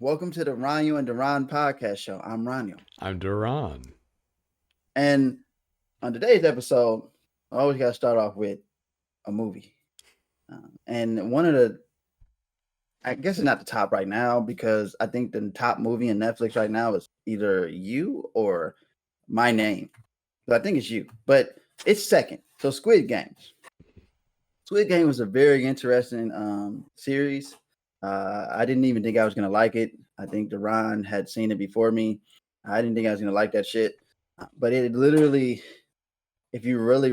Welcome to the Roniel and DaRon podcast show. I'm Roniel. I'm DaRon. And on today's episode, I always got to start off with a movie. And one of the, I guess it's not the top right now because I think the top movie in Netflix right now is either You or My Name. So I think it's You, but it's second. So Squid Games. Squid Game was a very interesting series. I didn't even think I was gonna like it. I think DaRon had seen it before me. I didn't think I was gonna like that shit, but it literally, if you really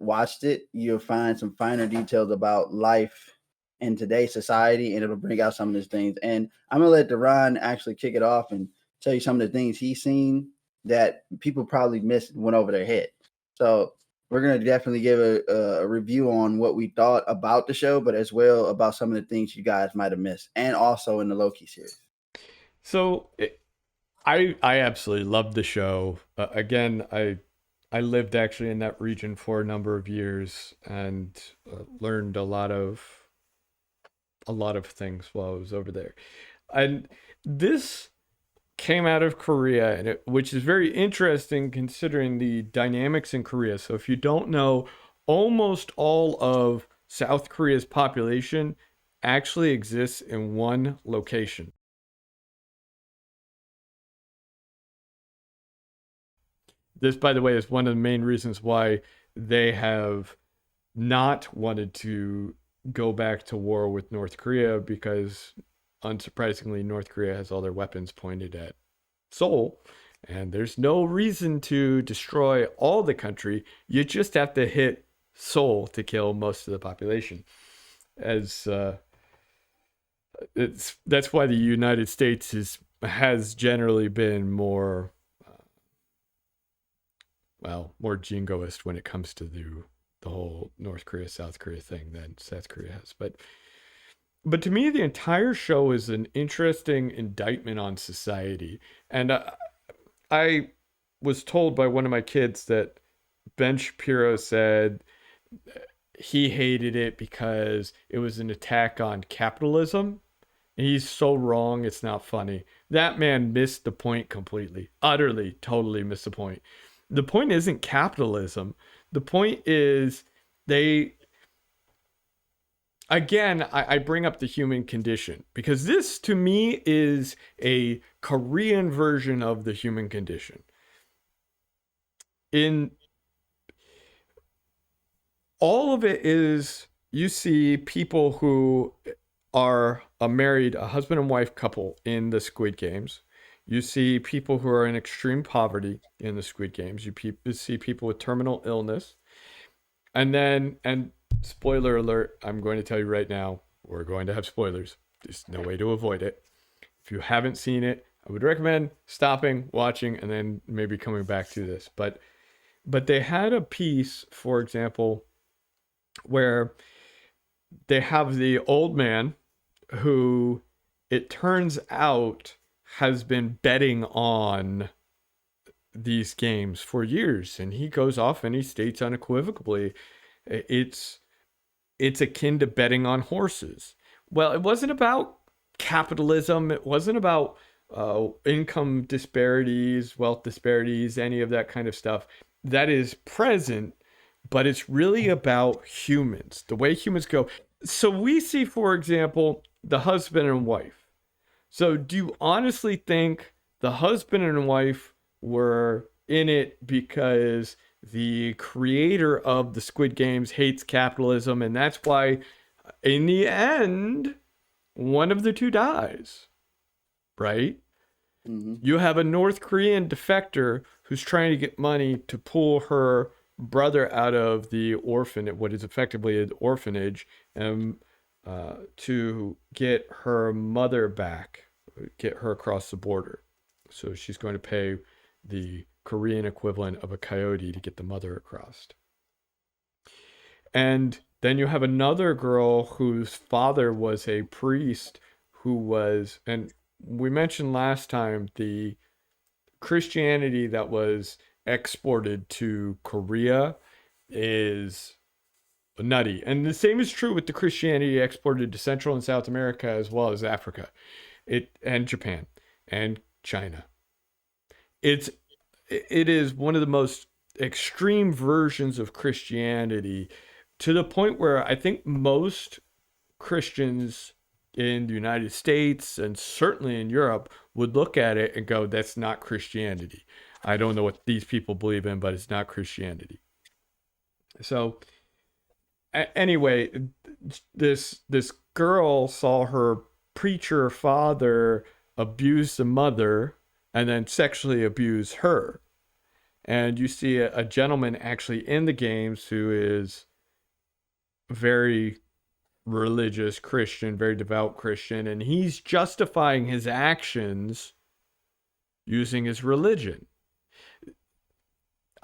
watched it, you'll find some finer details about life in today's society, and it'll bring out some of these things. And I'm gonna let DaRon actually kick it off and tell you some of the things he's seen that people probably missed, went over their head. So we're going to definitely give a review on what we thought about the show, but as well about some of the things you guys might have missed, and also in the Loki series. So I absolutely loved the show. Again, I lived actually in that region for a number of years and learned a lot of things while I was over there. And this came out of Korea, and which is very interesting considering the dynamics in Korea. So if you don't know, almost all of South Korea's population actually exists in one location. This, by the way, is one of the main reasons why they have not wanted to go back to war with North Korea, because unsurprisingly, North Korea has all their weapons pointed at Seoul, and there's no reason to destroy all the country. You just have to hit Seoul to kill most of the population. That's why the United States has generally been more more jingoist when it comes to the whole North Korea South Korea thing than South Korea has. But to me, the entire show is an interesting indictment on society. And I was told by one of my kids that Ben Shapiro said he hated it because it was an attack on capitalism. And he's so wrong, it's not funny. That man missed the point completely. Utterly, totally missed the point. The point isn't capitalism. The point is I bring up the human condition because this to me is a Korean version of the human condition. In all of it is, you see people who are a husband and wife couple in the Squid Games. You see people who are in extreme poverty in the Squid Games. You see people with terminal illness. And spoiler alert, I'm going to tell you right now, we're going to have spoilers. There's no way to avoid it. If you haven't seen it, I would recommend stopping, watching, and then maybe coming back to this. But they had a piece, for example, where they have the old man who, it turns out, has been betting on these games for years, and he goes off and he states unequivocally it's akin to betting on horses. Well, it wasn't about capitalism, it wasn't about income disparities, wealth disparities, any of that kind of stuff. That is present, but it's really about humans, the way humans go. So we see, for example, the husband and wife. So do you honestly think the husband and wife were in it because the creator of the Squid Games hates capitalism, and that's why in the end one of the two dies, right? Mm-hmm. You have a North Korean defector who's trying to get money to pull her brother out of the what is effectively an orphanage, to get her mother back, get her across the border. So she's going to pay the Korean equivalent of a coyote to get the mother across. And then you have another girl whose father was a priest and we mentioned last time the Christianity that was exported to Korea is nutty. And the same is true with the Christianity exported to Central and South America as well as Africa. and Japan and China. It is one of the most extreme versions of Christianity, to the point where I think most Christians in the United States and certainly in Europe would look at it and go, that's not Christianity. I don't know what these people believe in, but it's not Christianity. So anyway, this girl saw her preacher father abuse the mother and then sexually abuse her. And you see a gentleman actually in the games who is very religious Christian, very devout Christian, and he's justifying his actions using his religion.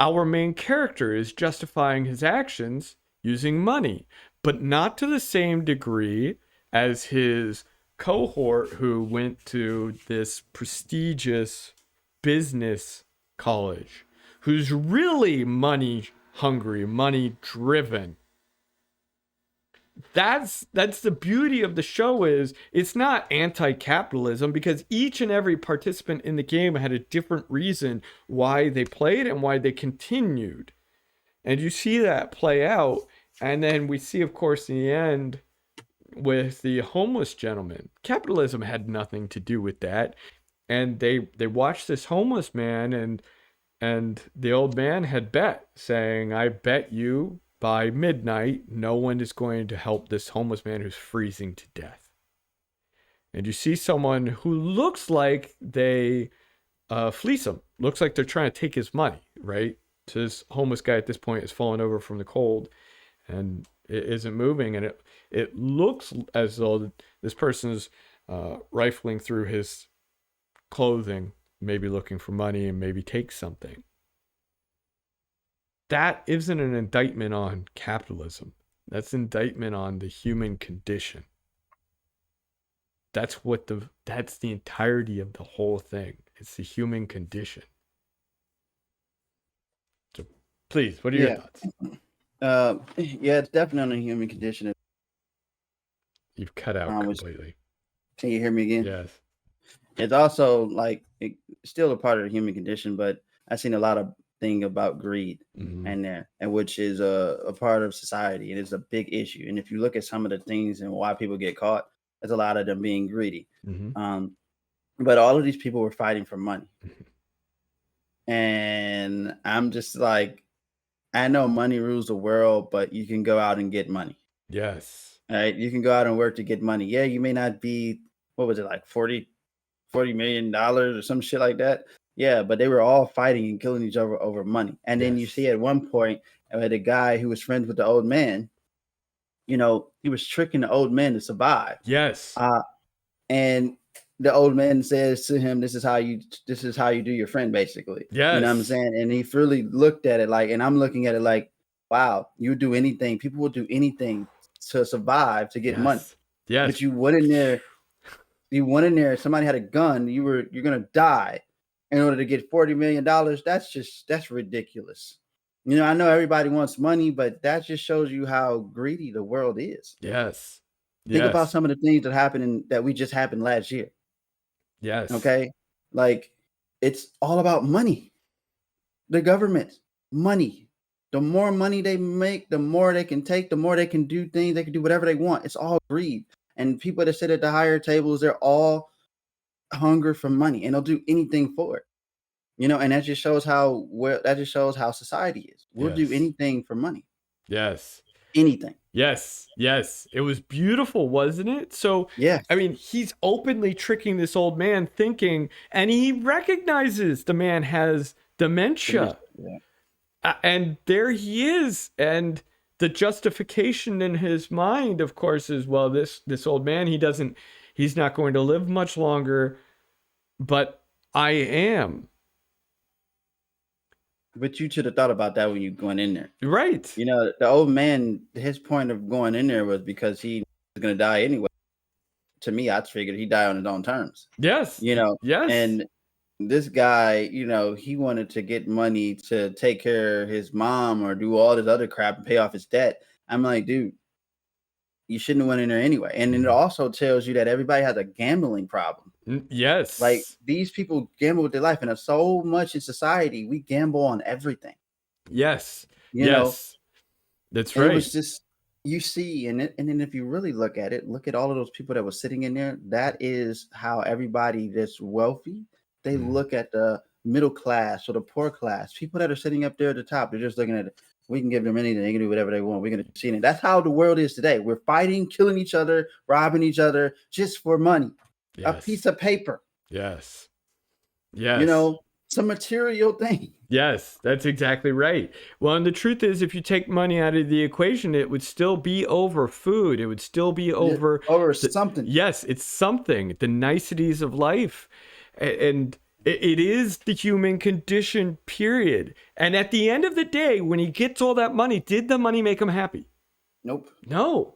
Our main character is justifying his actions using money, but not to the same degree as his cohort who went to this prestigious business college, who's really money hungry, money driven. That's the beauty of the show. Is it's not anti-capitalism, because each and every participant in the game had a different reason why they played and why they continued. And you see that play out. And then we see, of course, in the end with the homeless gentleman, capitalism had nothing to do with that. And they watched this homeless man, and the old man had bet, saying, I bet you by midnight, no one is going to help this homeless man who's freezing to death. And you see someone who looks like they fleece him. Looks like they're trying to take his money, right? So this homeless guy at this point is falling over from the cold and it isn't moving. And it looks as though this person is rifling through his clothing, maybe looking for money and maybe take something. That isn't an indictment on capitalism. That's an indictment on the human condition. That's the entirety of the whole thing. It's the human condition. So please, what are your thoughts? Yeah, it's definitely a human condition. You've cut out completely. Can you hear me again? Yes. It's also still a part of the human condition, but I've seen a lot of thing about greed and which is a part of society, and it's a big issue. And if you look at some of the things and why people get caught, there's a lot of them being greedy. But all of these people were fighting for money. And I'm just like, I know money rules the world, but you can go out and get money. Yes. All right. You can go out and work to get money. Yeah, you may not be, what was it, like $40 million or some shit like that. Yeah, but they were all fighting and killing each other over money. And then you see at one point, the guy who was friends with the old man, he was tricking the old man to survive. Yes. And the old man says to him, this is how you do your friend, basically. Yes. You know what I'm saying? And he really looked at it and I'm looking at it like, wow, you would do anything. People will do anything to survive, to get money. Yes. But you went in there, somebody had a gun, you're going to die in order to get $40 million. That's ridiculous. I know everybody wants money, but that just shows you how greedy the world is. Yes. Think about some of the things that happened that we just happened last year. Yes. Okay. It's all about money. The government, money. The more money they make, the more they can take, the more they can do things. They can do whatever they want. It's all greed. And people that sit at the higher tables, they're all hunger for money, and they'll do anything for it. And that just shows how society is. We'll do anything for money. Yes. Anything. Yes. It was beautiful, wasn't it? So, yeah. I mean, he's openly tricking this old man, thinking, and he recognizes the man has dementia. Yeah. And there he is. And the justification in his mind, of course, is, well, this old man, he's not going to live much longer, but I am. But you should have thought about that when you going in there. Right. The old man, his point of going in there was because he was going to die anyway. To me, I figured he'd die on his own terms. Yes. Yes. And this guy, he wanted to get money to take care of his mom or do all this other crap and pay off his debt. I'm like, dude, you shouldn't have went in there anyway. And then it also tells you that everybody has a gambling problem. Yes. Like these people gamble with their life, and there's so much in society we gamble on everything. Yes. You know, that's and right. it was just you see, and then if you really look at it, look at all of those people that were sitting in there. That is how everybody that's wealthy, they look at the middle class or the poor class. People that are sitting up there at the top, they're just looking at it. We can give them anything. They can do whatever they want. We're going to see it. That's how the world is today. We're fighting, killing each other, robbing each other just for money, a piece of paper. Yes. You know, some material thing. Yes, that's exactly right. Well, and the truth is, if you take money out of the equation, it would still be over food. It would still be over something. Yes, it's something. The niceties of life, and it is the human condition. Period. And at the end of the day, when he gets all that money, did the money make him happy? Nope. No,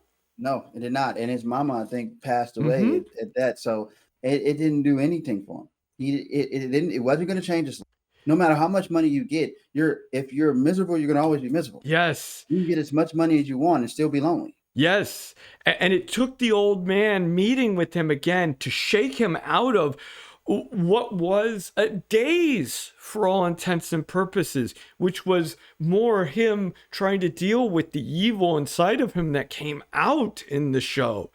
it did not. And his mama, I think, passed away at that. So it didn't do anything for him. It wasn't going to change his life. No matter how much money you get, if you're miserable, you're going to always be miserable. Yes. You can get as much money as you want and still be lonely. Yes. And it took the old man meeting with him again to shake him out of what was days for all intents and purposes, which was more him trying to deal with the evil inside of him that came out in the show.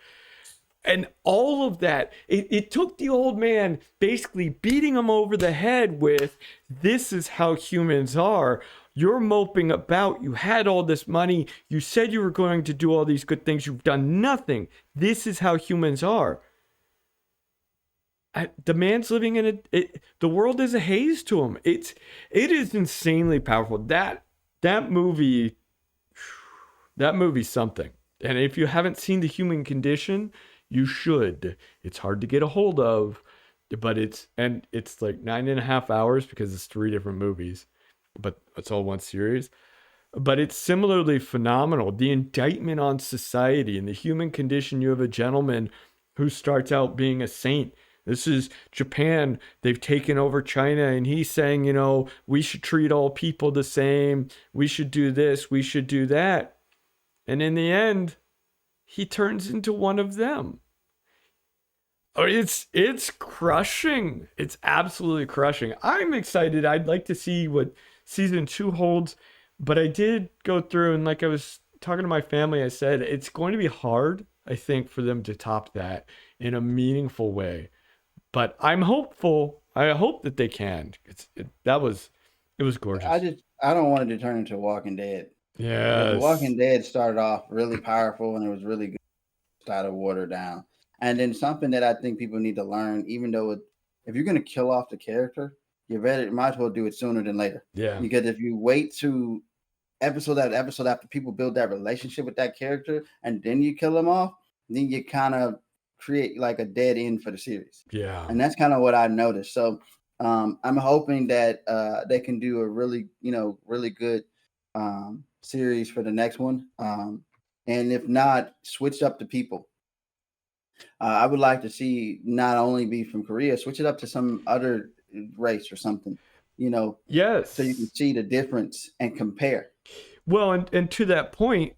And all of that, it took the old man basically beating him over the head with, this is how humans are. You're moping about. You had all this money. You said you were going to do all these good things. You've done nothing. This is how humans are. The man's living in the world is a haze to him. It is insanely powerful. That movie's something. And if you haven't seen The Human Condition, you should. It's hard to get a hold of, but it's like 9.5 hours because it's 3 different movies, but it's all one series. But it's similarly phenomenal. The indictment on society. In The Human Condition, you have a gentleman who starts out being a saint. This is Japan. They've taken over China, and he's saying, we should treat all people the same. We should do this. We should do that. And in the end, he turns into one of them. It's crushing. It's absolutely crushing. I'm excited. I'd like to see what season 2 holds. But I did go through, and like I was talking to my family, I said, it's going to be hard, I think, for them to top that in a meaningful way. But I'm hopeful. I hope that they can. It was gorgeous. I don't want it to turn into Walking Dead. Yeah. The Walking Dead started off really powerful and it was really good. Started watered down. And then something that I think people need to learn, even though if you're going to kill off the character, you might as well do it sooner than later. Yeah. Because if you wait to episode after people build that relationship with that character and then you kill them off, then you kind of create like a dead end for the series. Yeah. And that's kind of what I noticed. So I'm hoping that they can do a really, really good series for the next one. And if not, switch up the people. I would like to see not only be from Korea, switch it up to some other race or something, Yes. So you can see the difference and compare. Well, and to that point,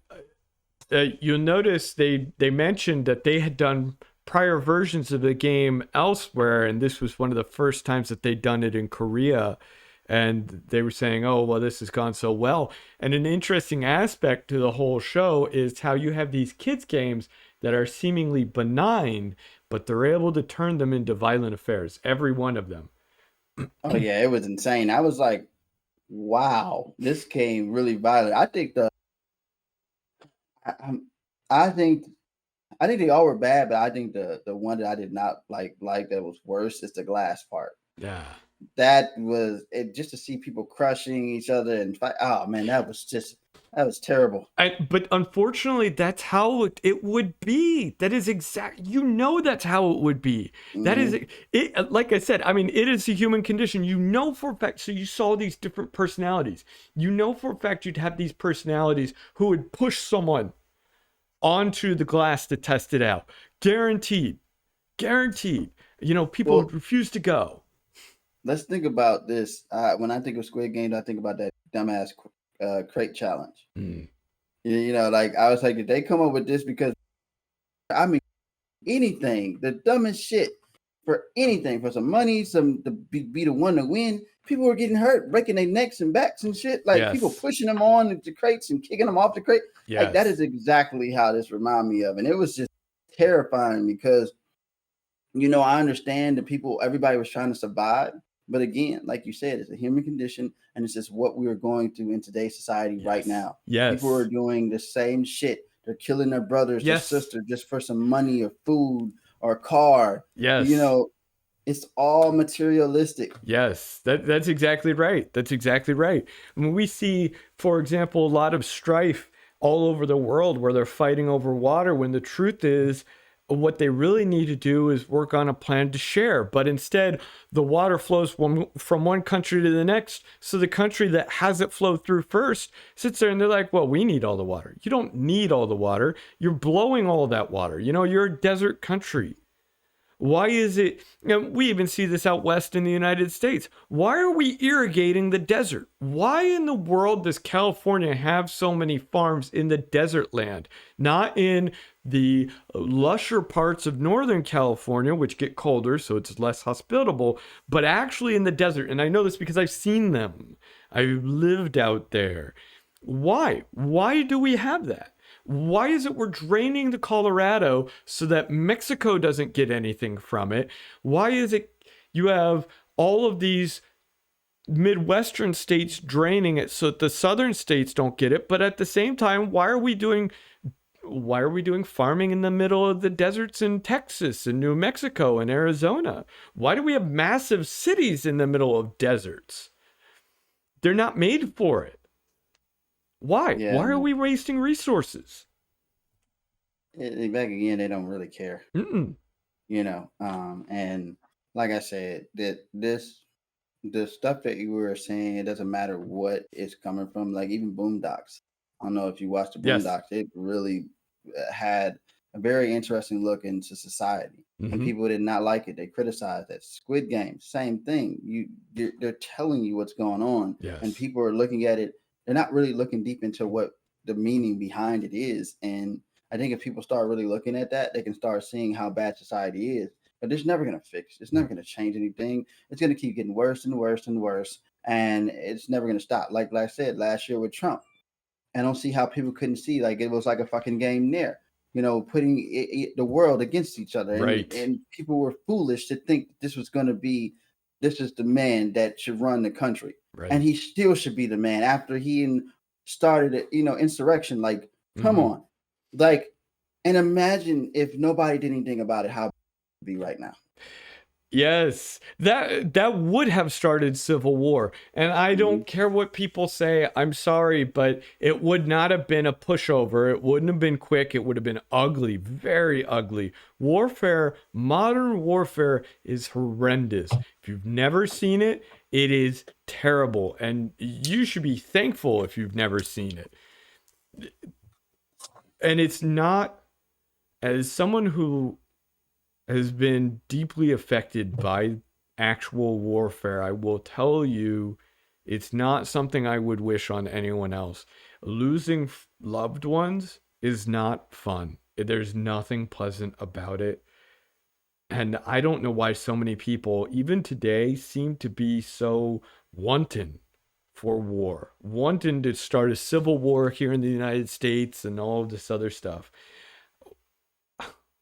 you'll notice they mentioned that they had done prior versions of the game elsewhere, and this was one of the first times that they'd done it in Korea. And they were saying, oh, well, this has gone so well. And an interesting aspect to the whole show is how you have these kids' games that are seemingly benign, but they're able to turn them into violent affairs, every one of them. Oh, yeah, it was insane. I was like, wow, this came really violent. I think I think they all were bad, but I think the one that I did not like that was worse is the glass part. Yeah. That was it, just to see people crushing each other and fight. Oh man, that was terrible. But unfortunately, that's how it would be. That is that's how it would be. Mm-hmm. That is it. Like I said, I mean, it is a human condition. For a fact. So you saw these different personalities. For a fact you'd have these personalities who would push someone onto the glass to test it out. Guaranteed. People would refuse to go. Let's think about this. When I think of Squid Game, I think about that dumbass crate challenge. Mm. Like I was like, did they come up with this because I mean, anything, the dumbest shit for anything, for some money, some to be the one to win. People were getting hurt, breaking their necks and backs and shit. Like people Yes. pushing them on the crates and kicking them off the crate. Like that Yes. is exactly how this reminded me of, and it was just terrifying because I understand that everybody was trying to survive, but again, like you said, it's a human condition, and it's just what we are going through in today's society right Yes. now. People are Yes. doing the same shit. They're killing their brothers, their Yes. sisters, just for some money or food or a car. Yes. It's all materialistic. Yes, that's exactly right. That's exactly right. I mean, we see, for example, a lot of strife all over the world where they're fighting over water when the truth is what they really need to do is work on a plan to share. But instead, the water flows from one country to the next. So the country that has it flow through first sits there and they're like, well, we need all the water. You don't need all the water. You're blowing all that water. You're a desert country. Why is it, we even see this out west in the United States. Why are we irrigating the desert? Why in the world does California have so many farms in the desert land? Not in the lusher parts of Northern California, which get colder, so it's less hospitable, but actually in the desert. And I know this because I've seen them. I've lived out there. Why? Why do we have that? Why is it we're draining the Colorado so that Mexico doesn't get anything from it? Why is it you have all of these Midwestern states draining it so that the southern states don't get it? But at the same time, why are we doing farming in the middle of the deserts in Texas and New Mexico and Arizona? Why do we have massive cities in the middle of deserts? They're not made for it. Why? Yeah. Why are we wasting resources? Back again, they don't really care. Mm-mm. And like I said, the stuff that you were saying, it doesn't matter what it's coming from. Like even Boondocks. I don't know if you watched the Yes. Boondocks. It really had a very interesting look into society, and people did not like it. They criticized it. Squid Game, same thing. They're telling you what's going on, and people are looking at it. They're not really looking deep into what the meaning behind it is. And I think if people start really looking at that, they can start seeing how bad society is. But it's never going to fix. It's never going to change anything. It's going to keep getting worse and worse and worse, and it's never going to stop. Like I said last year with Trump, I don't see how people couldn't see. Like it was like a fucking game there. Putting the world against each other, and people were foolish to think this is the man that should run the country. Right. And he still should be the man after he started it, insurrection. Like, come on. Like, and imagine if nobody did anything about it, how it would be right now. Yes, that would have started civil war. And I don't care what people say. I'm sorry, but it would not have been a pushover. It wouldn't have been quick. It would have been ugly, very ugly. Warfare, modern warfare is horrendous. If you've never seen it, it is terrible. And you should be thankful if you've never seen it. And it's not, as someone who has been deeply affected by actual warfare, I will tell you it's not something I would wish on anyone else. Losing loved ones is not fun. There's nothing pleasant about it. And I don't know why so many people, even today, seem to be so wanton for war, wanting to start a civil war here in the United States and all of this other stuff.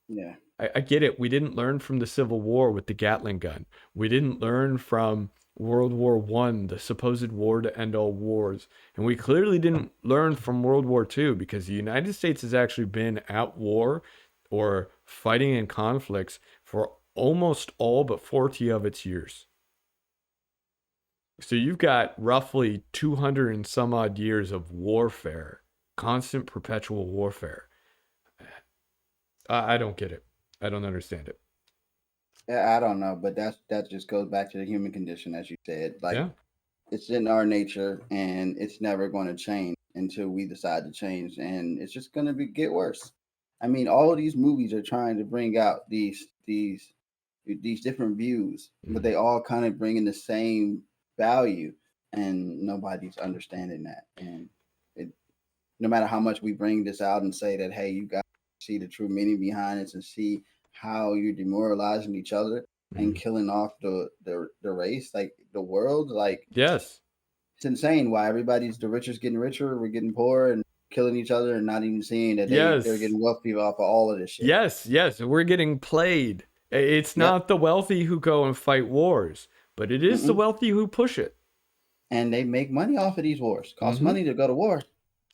Yeah. I get it. We didn't learn from the Civil War with the Gatling gun. We didn't learn from World War I, the supposed war to end all wars. And we clearly didn't learn from World War II, because the United States has actually been at war or fighting in conflicts for almost all but 40 of its years. So you've got roughly 200 and some odd years of warfare, constant perpetual warfare. I don't get it. I don't understand it. Yeah, I don't know, but that just goes back to the human condition, as you said. Like, it's in our nature, and it's never going to change until we decide to change, and it's just going to get worse. I mean, all of these movies are trying to bring out these different views, but they all kind of bring in the same value, and nobody's understanding that. And no matter how much we bring this out and say that, hey, you got see the true meaning behind it, and see how you're demoralizing each other and killing off the race, like the world. Like, Yes. it's insane why everybody's the richest getting richer, we're getting poorer and killing each other and not even seeing that they're Yes. getting wealthy off of all of this shit. Yes. We're getting played. It's Yep. not the wealthy who go and fight wars, but it is the wealthy who push it. And they make money off of these wars. Costs Mhm. money to go to war.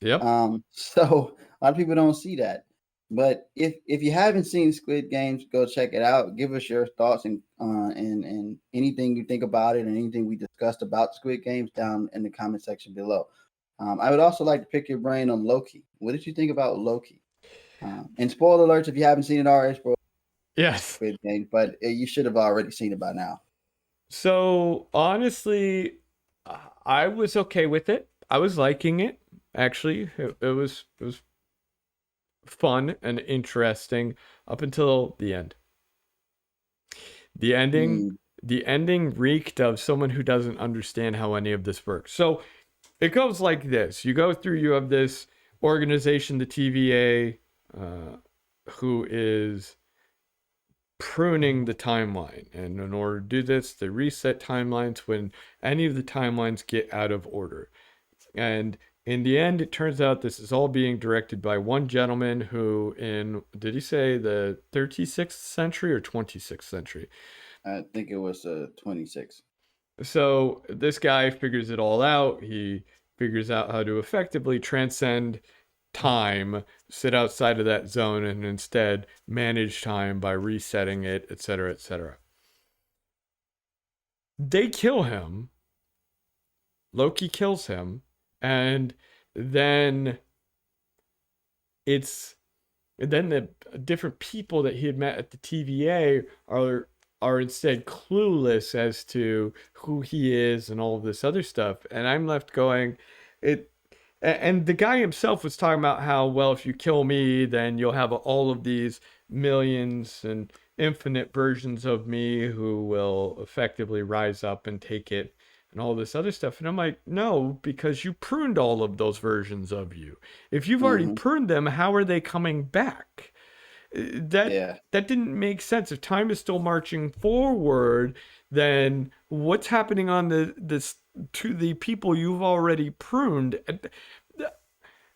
Yep. So a lot of people don't see that. But if you haven't seen Squid Games, go check it out. Give us your thoughts and anything you think about it and anything we discussed about Squid Games down in the comment section below. I would also like to pick your brain on Loki. What did you think about Loki? And spoiler alerts if you haven't seen it already. Yes. Squid Games, but you should have already seen it by now. So honestly, I was okay with it. I was liking it. Actually, it was fun and interesting up until the end. The ending reeked of someone who doesn't understand how any of this works. So it goes like this. You have this organization, the TVA, who is pruning the timeline. And in order to do this, they reset timelines when any of the timelines get out of order. And in the end, it turns out this is all being directed by one gentleman who did he say the 36th century or 26th century? I think it was 26. So this guy figures it all out. He figures out how to effectively transcend time, sit outside of that zone, and instead manage time by resetting it, etc., etc. They kill him. Loki kills him, and then the different people that he had met at the TVA are instead clueless as to who he is and all of this other stuff. And I'm left going, and the guy himself was talking about how, well, if you kill me, then you'll have all of these millions and infinite versions of me who will effectively rise up and take it and all this other stuff. And I'm like, no, because you pruned all of those versions of you. If you've already pruned them, how are they coming back? That didn't make sense. If time is still marching forward, then what's happening on to the people you've already pruned?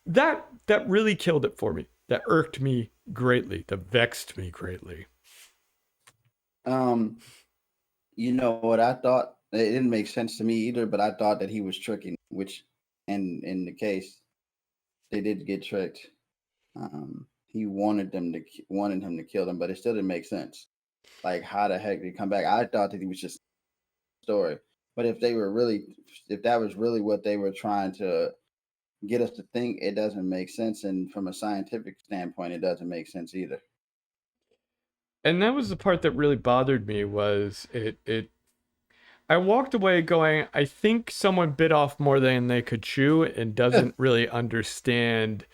That really killed it for me. That irked me greatly. That vexed me greatly. You know what I thought? It didn't make sense to me either, but I thought that he was tricking, which, in the case, they did get tricked. He wanted him to kill them, but it still didn't make sense. Like, how the heck did he come back? I thought that he was just a story. But if that was really what they were trying to get us to think, it doesn't make sense. And from a scientific standpoint, it doesn't make sense either. And that was the part that really bothered me was I walked away going, I think someone bit off more than they could chew and doesn't really understand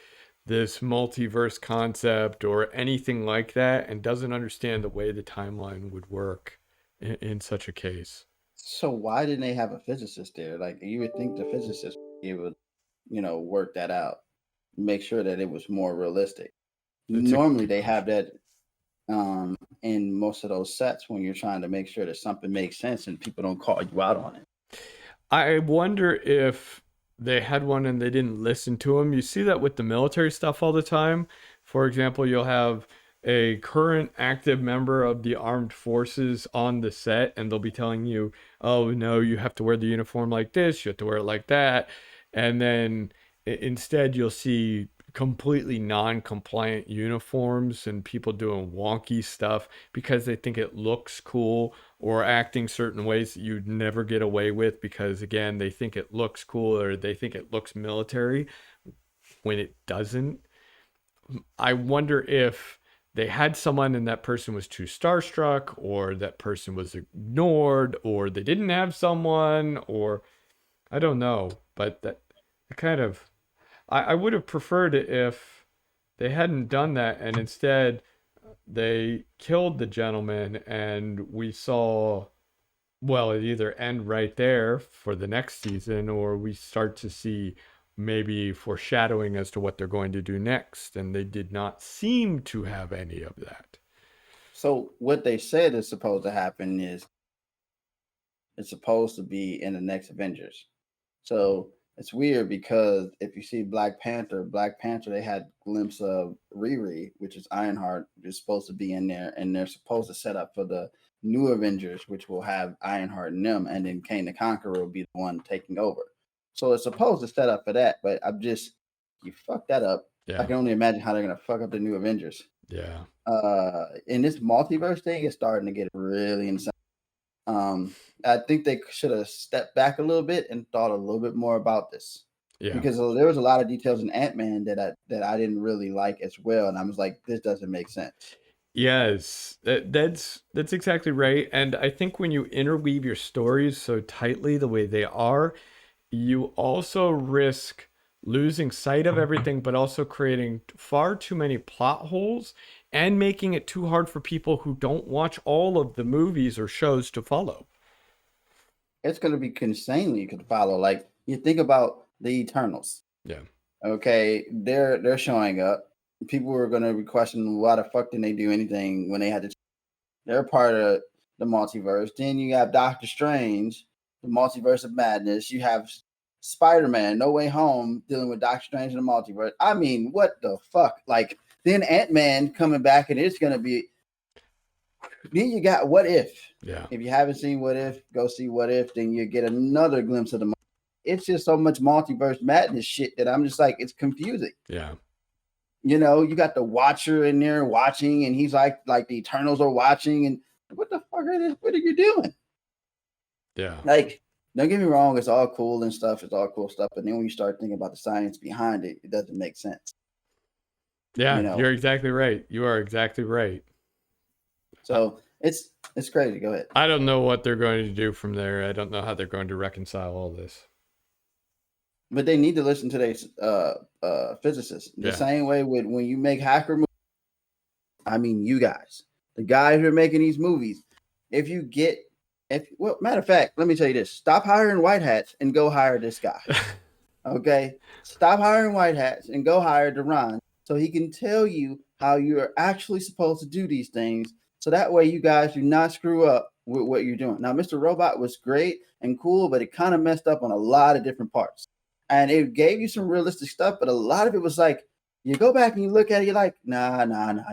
this multiverse concept or anything like that, and doesn't understand the way the timeline would work in such a case. So why didn't they have a physicist there? Like, you would think the physicist would be able to, work that out, make sure that it was more realistic. Normally they have that in most of those sets when you're trying to make sure that something makes sense and people don't call you out on it. I wonder if they had one and they didn't listen to him. You see that with the military stuff all the time. For example, you'll have a current active member of the armed forces on the set, and they'll be telling you, oh no, you have to wear the uniform like this, you have to wear it like that. And then instead you'll see completely non-compliant uniforms and people doing wonky stuff because they think it looks cool, or acting certain ways that you'd never get away with because, again, they think it looks cool or they think it looks military when it doesn't. I wonder if they had someone and that person was too starstruck, or that person was ignored, or they didn't have someone, or I don't know. But that kind of, I would have preferred it if they hadn't done that and instead they killed the gentleman and we saw, well, it either end right there for the next season or we start to see maybe foreshadowing as to what they're going to do next, and they did not seem to have any of that. So what they said is supposed to happen is it's supposed to be in the next Avengers. So it's weird because if you see Black Panther, they had glimpse of Riri, which is Ironheart, is supposed to be in there, and they're supposed to set up for the new Avengers, which will have Ironheart in them, and then Kang the Conqueror will be the one taking over. So it's supposed to set up for that, but you fucked that up. Yeah. I can only imagine how they're gonna fuck up the new Avengers. Yeah. In this multiverse thing, it's starting to get really insane. I think they should have stepped back a little bit and thought a little bit more about this. Yeah. Because there was a lot of details in Ant-Man that I didn't really like as well, and I was like, this doesn't make sense. Yes, that's exactly right. And I think when you interweave your stories so tightly the way they are, you also risk losing sight of everything, but also creating far too many plot holes and making it too hard for people who don't watch all of the movies or shows to follow. It's going to be insanely to follow. Like, you think about the Eternals. Yeah. Okay, they're showing up. People are going to be questioning why the fuck didn't they do anything when they had to. They're part of the multiverse. Then you have Doctor Strange, the multiverse of madness. You have Spider-Man, No Way Home, dealing with Doctor Strange in the multiverse. I mean, what the fuck? Like, then Ant-Man coming back, and it's going to be. Then you got What If. Yeah. If you haven't seen What If, go see What If. Then you get another glimpse of the. It's just so much multiverse madness shit that I'm just like, it's confusing. Yeah. You know, you got the Watcher in there watching, and he's like the Eternals are watching, and what the fuck are this? What are you doing? Yeah. Like, don't get me wrong, it's all cool and stuff. It's all cool stuff, but then when you start thinking about the science behind it, it doesn't make sense. Yeah, You know? you're exactly right. You are exactly right. So it's crazy. Go ahead. I don't know what they're going to do from there. I don't know how they're going to reconcile all this. But they need to listen to their physicists. The same way with when you make hacker movies. I mean, you guys, the guys who are making these movies. Matter of fact, let me tell you this: stop hiring white hats and go hire this guy. Okay, stop hiring white hats and go hire DaRon so he can tell you how you are actually supposed to do these things. So that way, you guys do not screw up with what you're doing. Now, Mr. Robot was great and cool, but it kind of messed up on a lot of different parts. And it gave you some realistic stuff, but a lot of it was like, you go back and you look at it, you're like, nah,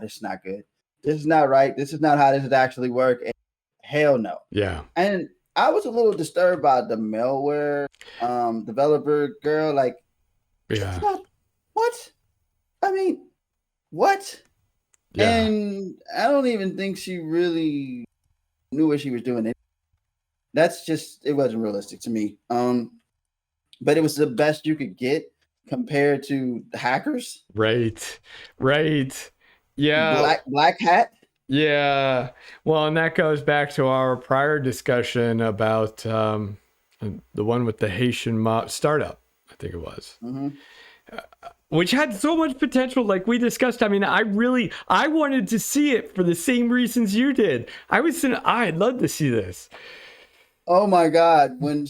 this is not good. This is not right. This is not how this would actually work. And hell no. Yeah. And I was a little disturbed by the malware developer girl. Like, yeah. What? I mean, what? Yeah. And I don't even think she really knew what she was doing. That's just, it wasn't realistic to me. But it was the best you could get compared to the hackers. Right. Yeah. Black hat. Yeah. Well, and that goes back to our prior discussion about the one with the Haitian mob startup, I think it was. Mm-hmm. Which had so much potential, like we discussed. I mean, I wanted to see it for the same reasons you did. I'd love to see this. Oh my God. When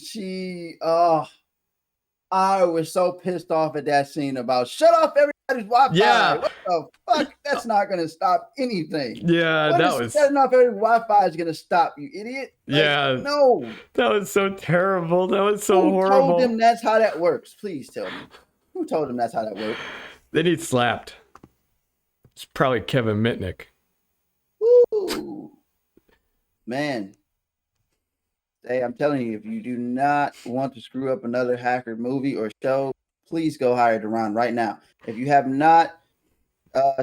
I was so pissed off at that scene about shut off everybody's Wi-Fi. Yeah. What the fuck? That's not going to stop anything. Yeah, shutting off every Wi-Fi is going to stop, you idiot. Yeah. No. That was so terrible. That was so horrible. Who told them that's how that works? Please tell me. Who told them that's how that works? Then he'd slapped. It's probably Kevin Mitnick. Woo. Man. Hey, I'm telling you, if you do not want to screw up another hacker movie or show, please go hire DaRon right now. If you have not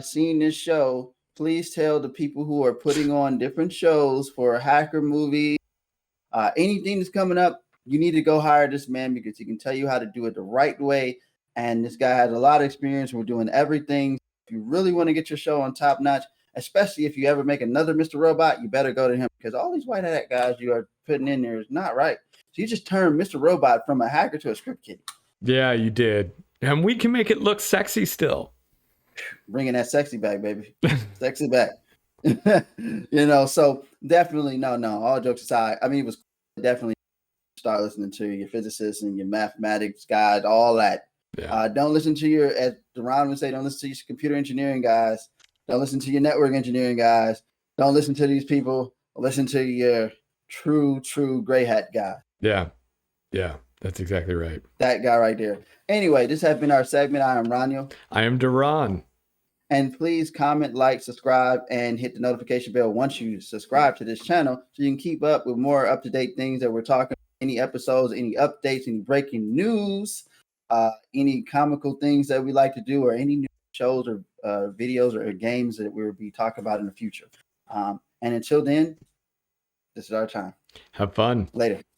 seen this show, please tell the people who are putting on different shows for a hacker movie, anything that's coming up, you need to go hire this man because he can tell you how to do it the right way. And this guy has a lot of experience with doing everything. If you really want to get your show on top notch, especially if you ever make another Mr. Robot, you better go to him because all these white hat guys you are putting in there is not right. So you just turned Mr. Robot from a hacker to a script kid. Yeah, you did. And we can make it look sexy still. Bringing that sexy back, baby. Sexy back. So definitely, no, all jokes aside. I mean, it was definitely start listening to your physicists and your mathematics guys, all that. Yeah. Don't listen to your, as DaRon would say, don't listen to your computer engineering guys. Don't listen to your network engineering guys. Don't listen to these people. Listen to your true gray hat guy. Yeah. Yeah. That's exactly right. That guy right there. Anyway, this has been our segment. I am Roniel. I am DaRon. And please comment, like, subscribe, and hit the notification bell once you subscribe to this channel so you can keep up with more up-to-date things that we're talking about, any episodes, any updates, any breaking news, any comical things that we like to do, or any new shows or videos or games that we'll be talking about in the future. And until then, this is our time. Have fun. Later.